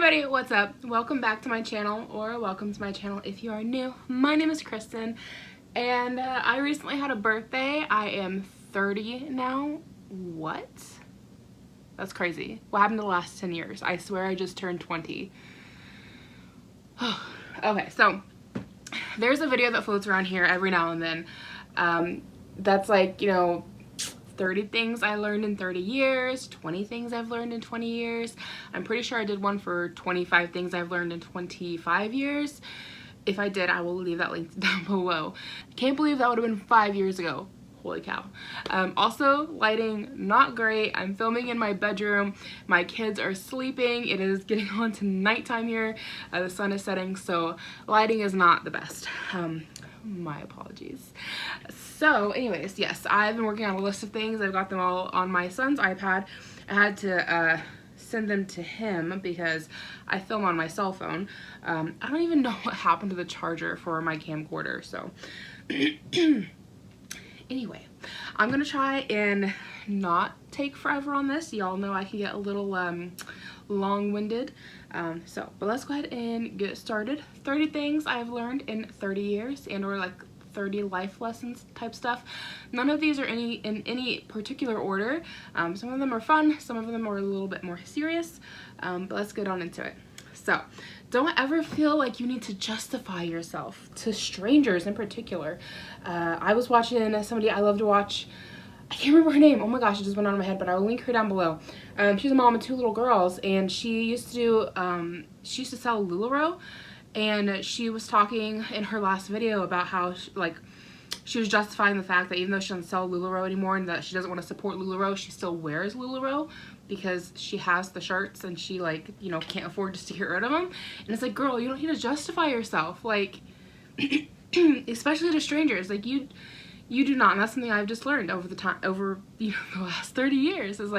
everybody, what's up? Welcome back to my channel, or welcome to my channel if you are new. My name is Kristen, and I recently had a birthday. I am 30 now. What? That's crazy. What happened to the last 10 years? I swear I just turned 20. Okay, so there's a video that floats around here every now and then. That's like, 30 things I learned in 30 years, 20 things I've learned in 20 years. I'm pretty sure I did one for 25 things I've learned in 25 years. If I did, I will leave that link down below. Can't believe that would have been 5 years ago. Holy cow. Also, lighting, not great. I'm filming in my bedroom. My kids are sleeping. It is getting on to nighttime here. The sun is setting, so lighting is not the best. My apologies. So anyways, yes, I've been working on a list of things. I've got them all on my son's iPad. I had to send them to him because I film on my cell phone. I don't even know what happened to the charger for my camcorder, so anyway, I'm gonna try and not take forever on this. Y'all know I can get a little long-winded. But let's go ahead and get started. 30 things I've learned in 30 years, and or like 30 life lessons type stuff. None of these are in any particular order. Some of them are fun, some of them are a little bit more serious, but let's get on into it. So, don't ever feel like you need to justify yourself to strangers in particular. I was watching somebody I love to watch. I can't remember her name. Oh my gosh, it just went out of my head, but I'll link her down below. She's a mom of 2 little girls, and she used to sell LuLaRoe, and she was talking in her last video about how she was justifying the fact that even though she doesn't sell LuLaRoe anymore and that she doesn't want to support LuLaRoe, she still wears LuLaRoe because she has the shirts and she can't afford just to get rid of them. And it's like, girl, you don't need to justify yourself, especially to strangers. You do not, and that's something I've just learned over the last 30 years, is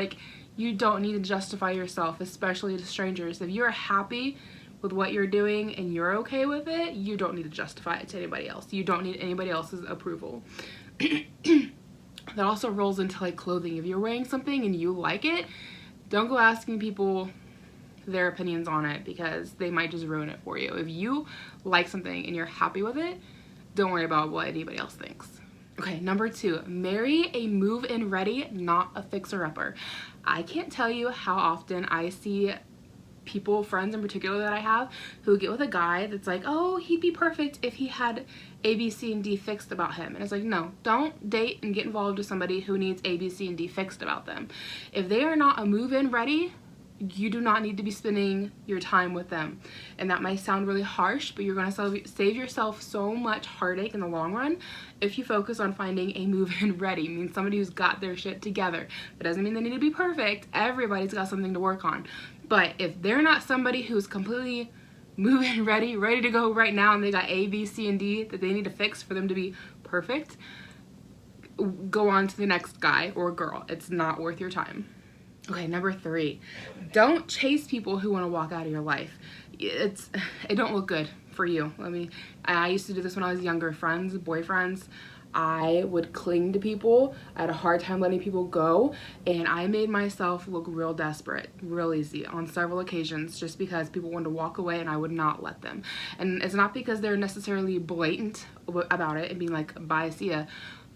you don't need to justify yourself, especially to strangers. If you're happy with what you're doing and you're okay with it, you don't need to justify it to anybody else. You don't need anybody else's approval. That also rolls into clothing. If you're wearing something and you like it, don't go asking people their opinions on it, because they might just ruin it for you. If you like something and you're happy with it, don't worry about what anybody else thinks. Okay, number 2, marry a move-in ready, not a fixer-upper. I can't tell you how often I see people, friends in particular that I have, who get with a guy that's like, oh, he'd be perfect if he had A, B, C, and D fixed about him. And it's like, no, don't date and get involved with somebody who needs A, B, C, and D fixed about them. If they are not a move-in ready, you do not need to be spending your time with them. And that might sound really harsh, but you're going to save yourself so much heartache in the long run if you focus on finding a move-in ready. I mean, somebody who's got their shit together. That doesn't mean they need to be perfect. Everybody's got something to work on. But if they're not somebody who's completely move-in ready to go right now, and they got A, B, C, and D that they need to fix for them to be perfect, go on to the next guy or girl. It's not worth your time. Okay, number 3, don't chase people who want to walk out of your life. It don't look good for you. I used to do this when I was younger. Friends, boyfriends, I would cling to people. I had a hard time letting people go, and I made myself look real desperate, real easy on several occasions, just because people wanted to walk away and I would not let them. And it's not because they're necessarily blatant about it and being like, bye, see ya.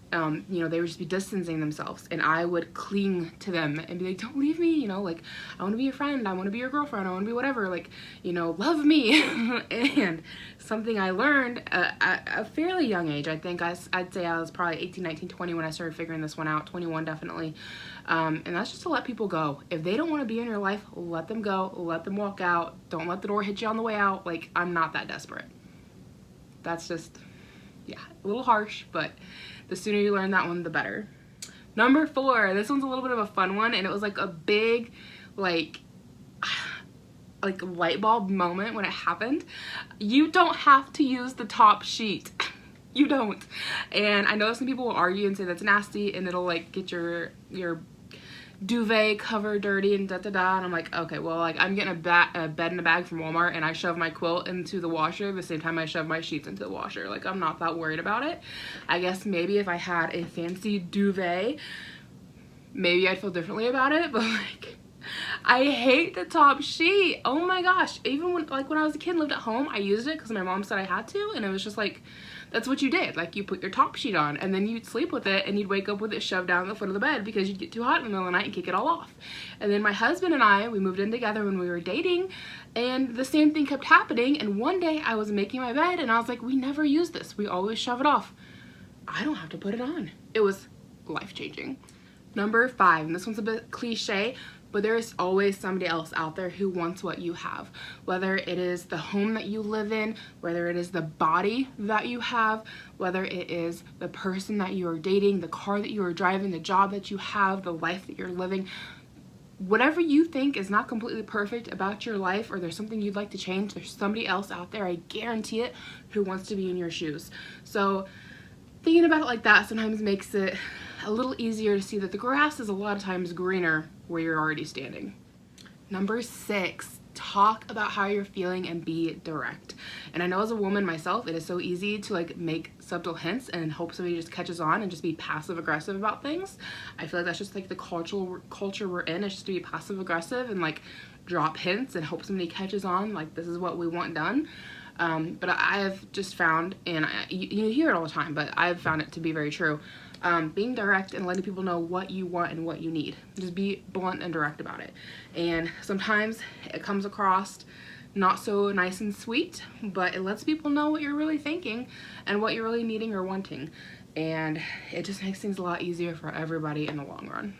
They would just be distancing themselves, and I would cling to them and be like, don't leave me, I want to be your friend, I want to be your girlfriend, I want to be whatever, love me. And something I learned at a fairly young age, I think I'd say I was probably 18, 19, 20 when I started figuring this one out, 21 definitely, and that's just to let people go. If they don't want to be in your life, let them go, let them walk out, don't let the door hit you on the way out. I'm not that desperate. That's just, yeah, a little harsh, but the sooner you learn that one, the better. Number 4, this one's a little bit of a fun one, and it was a big, light bulb moment when it happened. You don't have to use the top sheet. You don't. And I know some people will argue and say that's nasty, and it'll get your duvet cover dirty and da-da-da, and I'm like, okay, well, I'm getting a bed in a bag from Walmart, and I shove my quilt into the washer the same time I shove my sheets into the washer. I'm not that worried about it. I guess maybe if I had a fancy duvet, maybe I'd feel differently about it, but I hate the top sheet. Oh my gosh. Even when I was a kid and lived at home, I used it because my mom said I had to, and it was just like, that's what you did. Like, you put your top sheet on and then you'd sleep with it, and you'd wake up with it shoved down the foot of the bed because you'd get too hot in the middle of the night and kick it all off. And then my husband and I, we moved in together when we were dating, and the same thing kept happening. And one day I was making my bed and I was like, we never use this. We always shove it off. I don't have to put it on. It was life-changing. Number 5, and this one's a bit cliche, but there is always somebody else out there who wants what you have. Whether it is the home that you live in, whether it is the body that you have, whether it is the person that you are dating, the car that you are driving, the job that you have, the life that you're living. Whatever you think is not completely perfect about your life, or there's something you'd like to change, there's somebody else out there, I guarantee it, who wants to be in your shoes. So thinking about it like that sometimes makes it a little easier to see that the grass is a lot of times greener where you're already standing. Number 6, talk about how you're feeling and be direct. And I know as a woman myself, it is so easy to like make subtle hints and hope somebody just catches on and just be passive aggressive about things. I feel like that's just like the culture we're in, is just to be passive aggressive and like drop hints and hope somebody catches on, like this is what we want done. But I have just found, and you hear it all the time, but I've found it to be very true. Being direct and letting people know what you want and what you need. Just be blunt and direct about it. And sometimes it comes across not so nice and sweet, but it lets people know what you're really thinking and what you're really needing or wanting. And it just makes things a lot easier for everybody in the long run.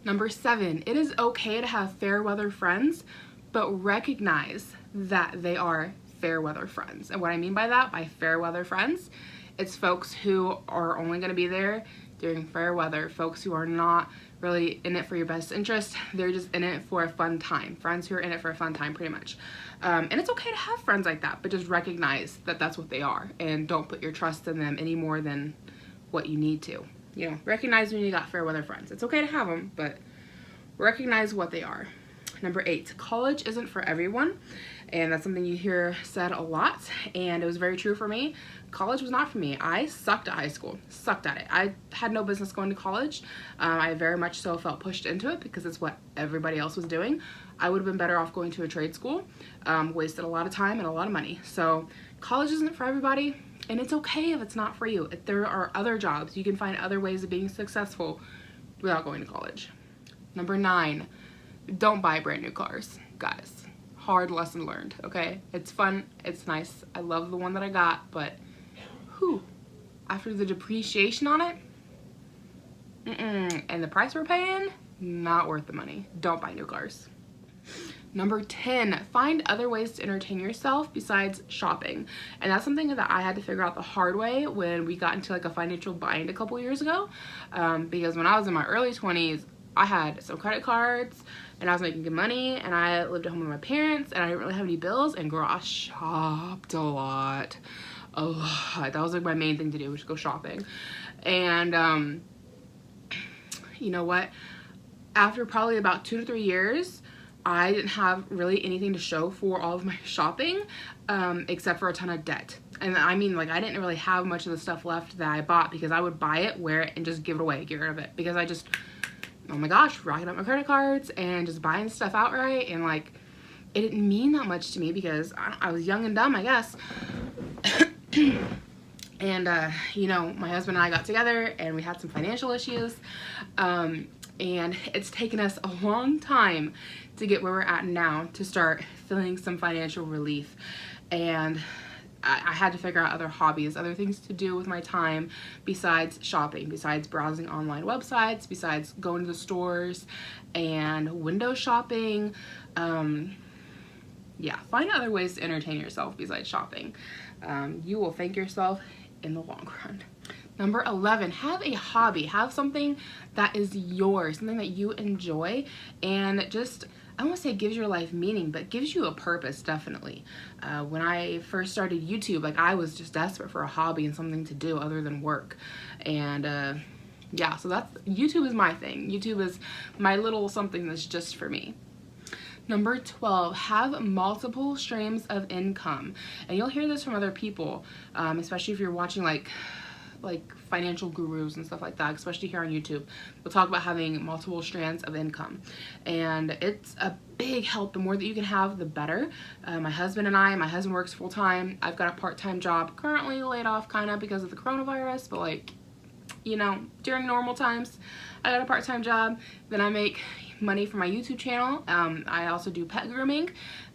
Number 7, it is okay to have fair weather friends, but recognize that they are fair weather friends. And what I mean by that, by fair weather friends, it's folks who are only going to be there during fair weather, folks who are not really in it for your best interest. They're just in it for a fun time. Friends who are in it for a fun time, pretty much. And it's okay to have friends like that, but just recognize that that's what they are, and don't put your trust in them any more than what you need to. You know, recognize when you got fair weather friends. It's okay to have them, but recognize what they are. Number 8, college isn't for everyone, and that's something you hear said a lot, and it was very true for me. College was not for me. I sucked at high school, sucked at it. I had no business going to college. I very much so felt pushed into it because it's what everybody else was doing. I would have been better off going to a trade school, wasted a lot of time and a lot of money. So college isn't for everybody, and it's okay if it's not for you. If there are other jobs, you can find other ways of being successful without going to college. Number 9, don't buy brand new cars, guys. Hard lesson learned, okay? It's fun, it's nice. I love the one that I got, but whew, after the depreciation on it, and the price we're paying, not worth the money. Don't buy new cars. Number 10, find other ways to entertain yourself besides shopping. And that's something that I had to figure out the hard way when we got into like a financial bind a couple years ago. Because when I was in my early 20s, I had some credit cards and I was making good money, and I lived at home with my parents, and I didn't really have any bills, and girl, I shopped a lot. That was like my main thing to do, was go shopping. And you know what? After probably about 2 to 3 years, I didn't have really anything to show for all of my shopping, except for a ton of debt. And I mean, like, I didn't really have much of the stuff left that I bought because I would buy it, wear it, and just give it away, get rid of it. Because I just, oh my gosh, racking up my credit cards and just buying stuff outright. And like, it didn't mean that much to me because I was young and dumb, I guess. And, you know, my husband and I got together and we had some financial issues. And it's taken us a long time to get where we're at now to start feeling some financial relief. And I had to figure out other hobbies, other things to do with my time besides shopping, besides browsing online websites, besides going to the stores and window shopping. Yeah, find other ways to entertain yourself besides shopping. You will thank yourself in the long run. Number 11, have a hobby. Have something that is yours, something that you enjoy, and just, I don't want to say gives your life meaning, but gives you a purpose, definitely. When I first started YouTube, like, I was just desperate for a hobby and something to do other than work. And yeah, so YouTube is my thing. YouTube is my little something that's just for me. Number 12, have multiple streams of income. And you'll hear this from other people, especially if you're watching like like financial gurus and stuff like that, especially here on YouTube. They'll talk about having multiple strands of income, and it's a big help. The more that you can have, the better. My husband works full-time. I've got a part-time job, currently laid off kind of because of the coronavirus, but like, you know, during normal times, I got a part-time job. Then I make money for my YouTube channel. I also do pet grooming,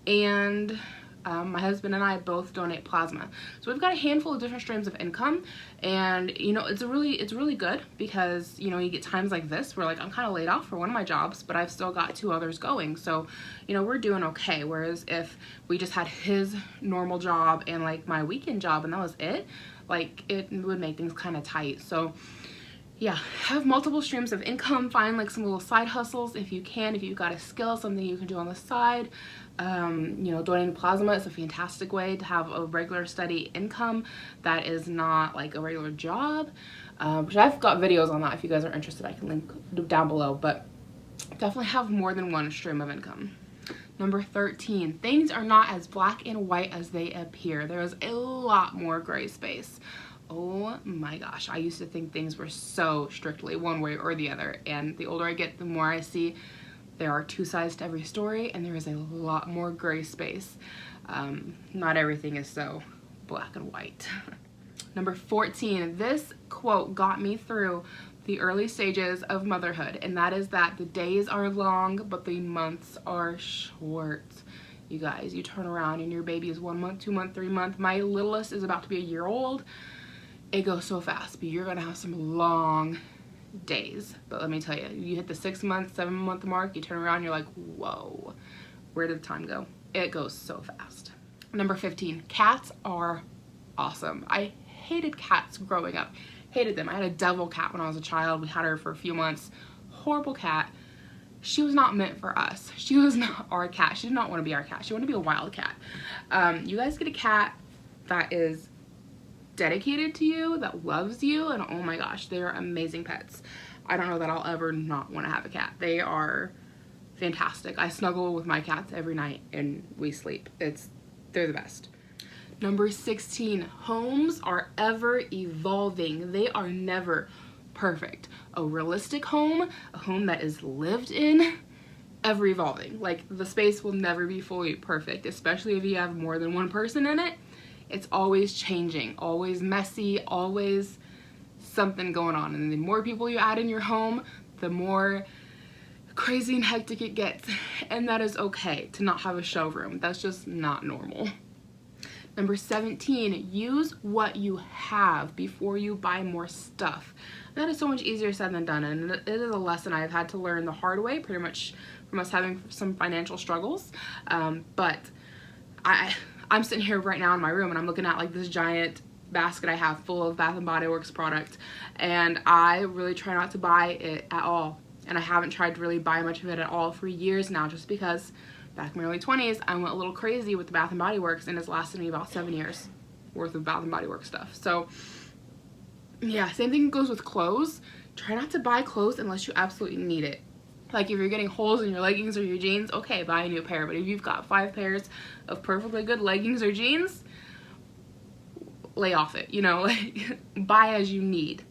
and my husband and I both donate plasma. So we've got a handful of different streams of income, and you know, it's really good because, you know, you get times like this where like I'm kind of laid off for one of my jobs, but I've still got 2 others going. So, you know, we're doing okay. Whereas if we just had his normal job and like my weekend job and that was it, like it would make things kind of tight. So yeah, have multiple streams of income. Find like some little side hustles if you can. If you've got a skill, something you can do on the side. You know, donating plasma is a fantastic way to have a regular steady income that is not like a regular job. Which I've got videos on that if you guys are interested. I can link down below, but definitely have more than one stream of income. Number 13, things are not as black and white as they appear. There is a lot more gray space. Oh my gosh, I used to think things were so strictly one way or the other, and the older I get, the more I see there are 2 sides to every story, and there is a lot more gray space. Not everything is so black and white. Number 14, this quote got me through the early stages of motherhood, and that is that the days are long, but the months are short. You guys, you turn around and your baby is 1 month, 2 month, 3 month. My littlest is about to be a year old. It goes so fast, but you're gonna have some long days. But let me tell you, you hit the 6 month, 7 month mark, you turn around, you're like, whoa, where did the time go? It goes so fast. Number 15, cats are awesome. I hated cats growing up, hated them. I had a devil cat when I was a child. We had her for a few months. Horrible cat. She was not meant for us. She was not our cat. She did not want to be our cat. She wanted to be a wild cat. You guys get a cat that is dedicated to you, that loves you, and oh my gosh, they are amazing pets. I don't know that I'll ever not want to have a cat. They are fantastic. I snuggle with my cats every night and we sleep. They're the best. Number 16, homes are ever evolving. They are never perfect. A realistic home, a home that is lived in, ever evolving. Like, the space will never be fully perfect, especially if you have more than one person in it. It's always changing, always messy, always something going on. And the more people you add in your home, the more crazy and hectic it gets. And that is okay to not have a showroom. That's just not normal. Number 17, use what you have before you buy more stuff. That is so much easier said than done, and it is a lesson I've had to learn the hard way, pretty much from us having some financial struggles. But I'm sitting here right now in my room and I'm looking at like this giant basket I have full of Bath & Body Works product, and I really try not to buy it at all. And I haven't tried to really buy much of it at all for years now, just because back in my early 20s, I went a little crazy with the Bath & Body Works, and it's lasted me about 7 years worth of Bath & Body Works stuff. So yeah, same thing goes with clothes. Try not to buy clothes unless you absolutely need it. Like, if you're getting holes in your leggings or your jeans, okay, buy a new pair. But if you've got 5 pairs of perfectly good leggings or jeans, lay off it, you know, like, buy as you need.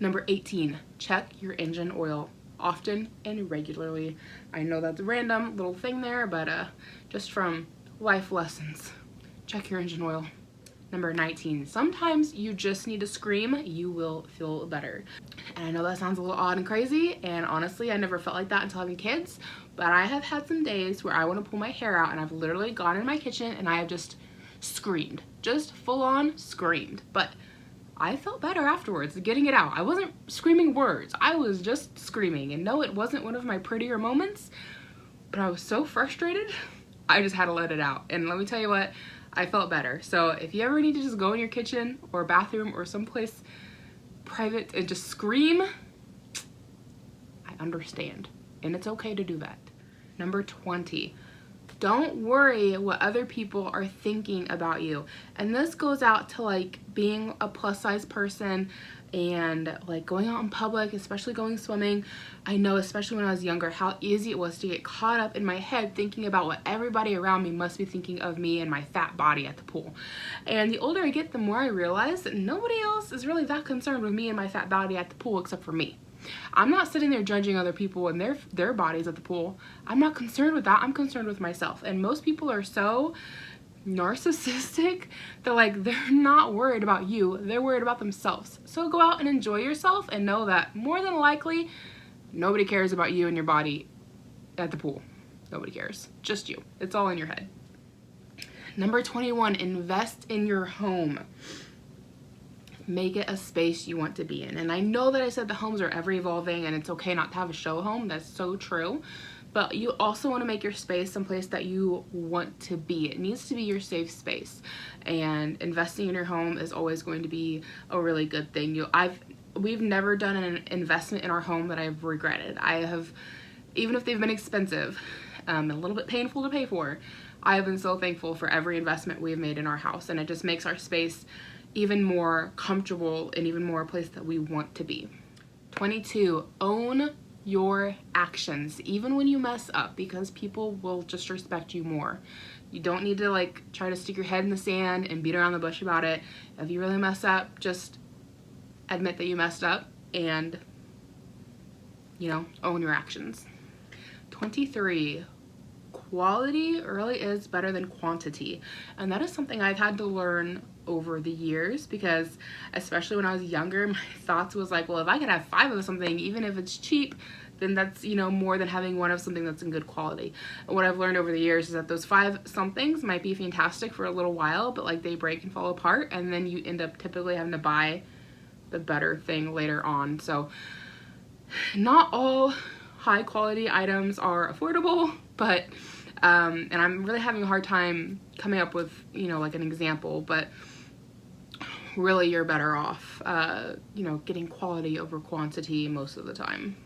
Number 18, check your engine oil often and regularly. I know that's a random little thing there, but just from life lessons, check your engine oil. Number 19, sometimes you just need to scream, you will feel better. And I know that sounds a little odd and crazy, and honestly, I never felt like that until having kids, but I have had some days where I want to pull my hair out, and I've literally gone in my kitchen and I have just screamed, just full on screamed. But I felt better afterwards, getting it out. I wasn't screaming words, I was just screaming. And no, it wasn't one of my prettier moments, but I was so frustrated, I just had to let it out. And let me tell you what, I felt better. So if you ever need to just go in your kitchen or bathroom or someplace private and just scream, I understand. And it's okay to do that. Number 20, Don't worry what other people are thinking about you. And this goes out to like being a plus size person and like going out in public, especially going swimming. I know, especially when I was younger, how easy it was to get caught up in my head thinking about what everybody around me must be thinking of me and my fat body at the pool. And the older I get, the more I realize that nobody else is really that concerned with me and my fat body at the pool except for me. I'm not sitting there judging other people and their bodies at the pool. I'm not concerned with that. I'm concerned with myself. And most people are so narcissistic that like they're not worried about you. They're worried about themselves. So go out and enjoy yourself and know that more than likely nobody cares about you and your body at the pool. Nobody cares. Just you. It's all in your head. Number 21, invest in your home. Make it a space you want to be in. And I know that I said the homes are ever evolving and it's okay not to have a show home. That's so true. But you also want to make your space someplace that you want to be. It needs to be your safe space. And investing in your home is always going to be a really good thing. We've never done an investment in our home that I've regretted. I have, even if they've been expensive, and a little bit painful to pay for, I have been so thankful for every investment we've made in our house. And it just makes our space even more comfortable and even more a place that we want to be. 22, own your actions, even when you mess up, because people will just respect you more. You don't need to like try to stick your head in the sand and beat around the bush about it. If you really mess up, just admit that you messed up and, you know, own your actions. 23, quality really is better than quantity. And that is something I've had to learn over the years, because especially when I was younger, my thoughts was like, well, if I could have 5 of something, even if it's cheap, then that's, you know, more than having 1 of something that's in good quality. And what I've learned over the years is that those 5 somethings might be fantastic for a little while, but like they break and fall apart, and then you end up typically having to buy the better thing later on. So not all high quality items are affordable, but and I'm really having a hard time coming up with, you know, like an example, but really you're better off, you know, getting quality over quantity most of the time.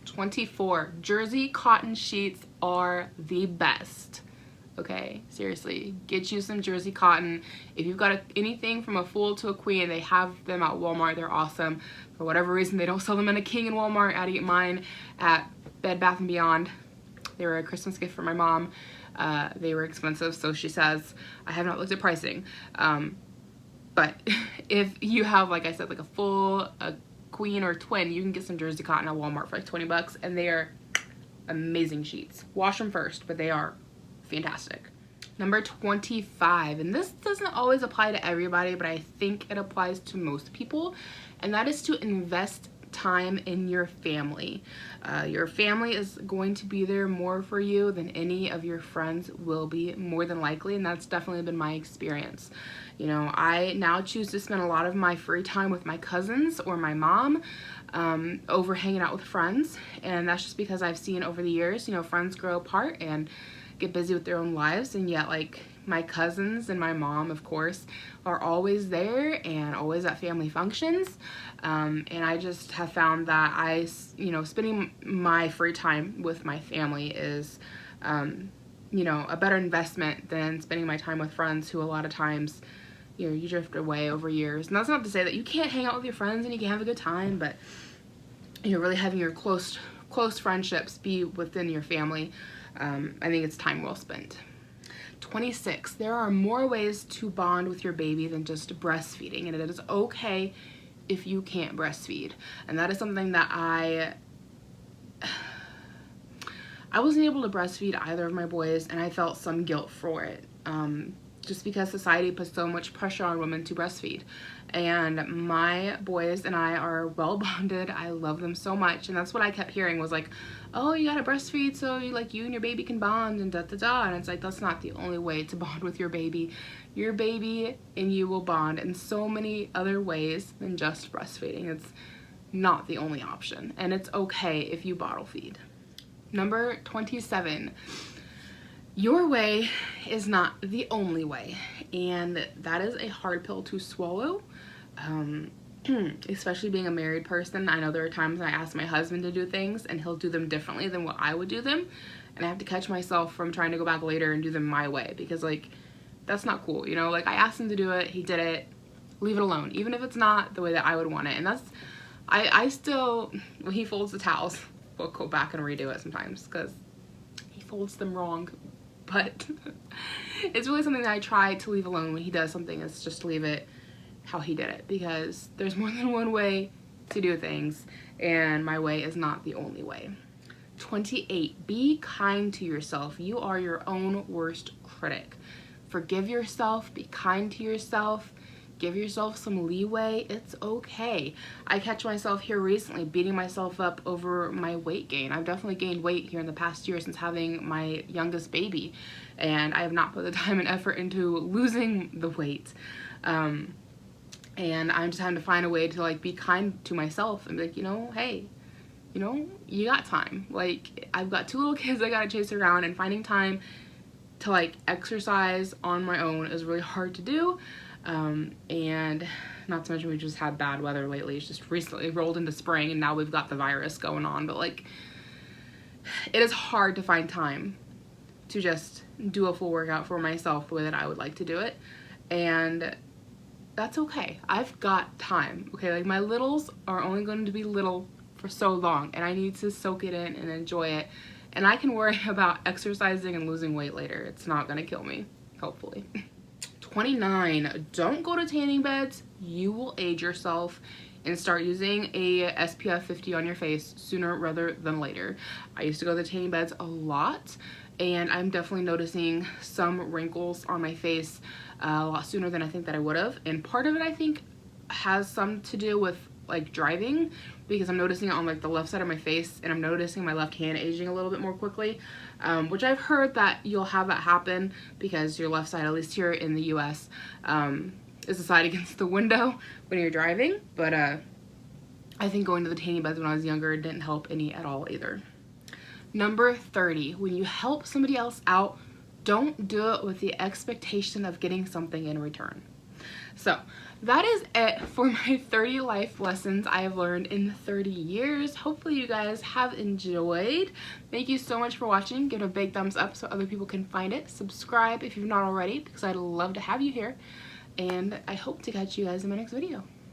24, jersey cotton sheets are the best. Okay, seriously, get you some jersey cotton. If you've got anything from a fool to a queen, they have them at Walmart. They're awesome. For whatever reason, they don't sell them in a king in Walmart. I had to get mine at Bed Bath & Beyond. They were a Christmas gift for my mom. They were expensive, so she says. I have not looked at pricing. But if you have, like I said, like a queen or twin, you can get some jersey cotton at Walmart for like 20 bucks, and they are amazing sheets. Wash them first, but they are fantastic. Number 25, and this doesn't always apply to everybody, but I think it applies to most people, and that is to invest time in your family. Your family is going to be there more for you than any of your friends will be, more than likely, and that's definitely been my experience. You know, I now choose to spend a lot of my free time with my cousins or my mom over hanging out with friends, and that's just because I've seen over the years, you know, friends grow apart and get busy with their own lives, and yet like my cousins and my mom, of course, are always there and always at family functions, and I just have found that you know, spending my free time with my family is you know, a better investment than spending my time with friends who a lot of times, you know, you drift away over years. And that's not to say that you can't hang out with your friends and you can have a good time, but you're really having your close friendships be within your family. I think it's time well spent. 26, there are more ways to bond with your baby than just breastfeeding, and it is okay if you can't breastfeed. And that is something that I wasn't able to breastfeed either of my boys, and I felt some guilt for it, just because society puts so much pressure on women to breastfeed. And my boys and I are well bonded. I love them so much, and that's what I kept hearing was like, oh, you gotta breastfeed so you and your baby can bond and da-da-da. And it's like, that's not the only way to bond with your baby. Your baby and you will bond in so many other ways than just breastfeeding. It's not the only option, and it's okay if you bottle feed. Number 27, your way is not the only way, and that is a hard pill to swallow. Especially being a married person, I know there are times I ask my husband to do things and he'll do them differently than what I would do them, and I have to catch myself from trying to go back later and do them my way, because like that's not cool, you know? Like, I asked him to do it, he did it, leave it alone, even if it's not the way that I would want it. And that's, I still, when he folds the towels, we'll go back and redo it sometimes because he folds them wrong. But it's really something that I try to leave alone when he does something, is just leave it how he did it, because there's more than one way to do things, and my way is not the only way. 28, be kind to yourself. You are your own worst critic. Forgive yourself, be kind to yourself, give yourself some leeway. It's okay. I catch myself here recently beating myself up over my weight gain. I've definitely gained weight here in the past year since having my youngest baby, and I have not put the time and effort into losing the weight. And I'm just having to find a way to like be kind to myself and be like, you know, hey, you know, you got time. Like, I've got 2 little kids I gotta chase around, and finding time to like exercise on my own is really hard to do. And not to mention we just had bad weather lately. It's just recently rolled into spring, and now we've got the virus going on. But like, it is hard to find time to just do a full workout for myself the way that I would like to do it. And that's okay. I've got time. Okay, like, my littles are only going to be little for so long, and I need to soak it in and enjoy it. And I can worry about exercising and losing weight later. It's not gonna kill me, hopefully. 29, don't go to tanning beds. You will age yourself, and start using a SPF 50 on your face sooner rather than later. I used to go to the tanning beds a lot, and I'm definitely noticing some wrinkles on my face a lot sooner than I think that I would have. And part of it, I think, has some to do with like driving, because I'm noticing it on like the left side of my face, and I'm noticing my left hand aging a little bit more quickly, which I've heard that you'll have that happen because your left side, at least here in the US, is the side against the window when you're driving. But I think going to the tanning beds when I was younger didn't help any at all either. Number 30, when you help somebody else out, don't do it with the expectation of getting something in return. So that is it for my 30 life lessons I have learned in 30 years. Hopefully you guys have enjoyed. Thank you so much for watching. Give it a big thumbs up so other people can find it. Subscribe if you've not already, because I'd love to have you here. And I hope to catch you guys in my next video.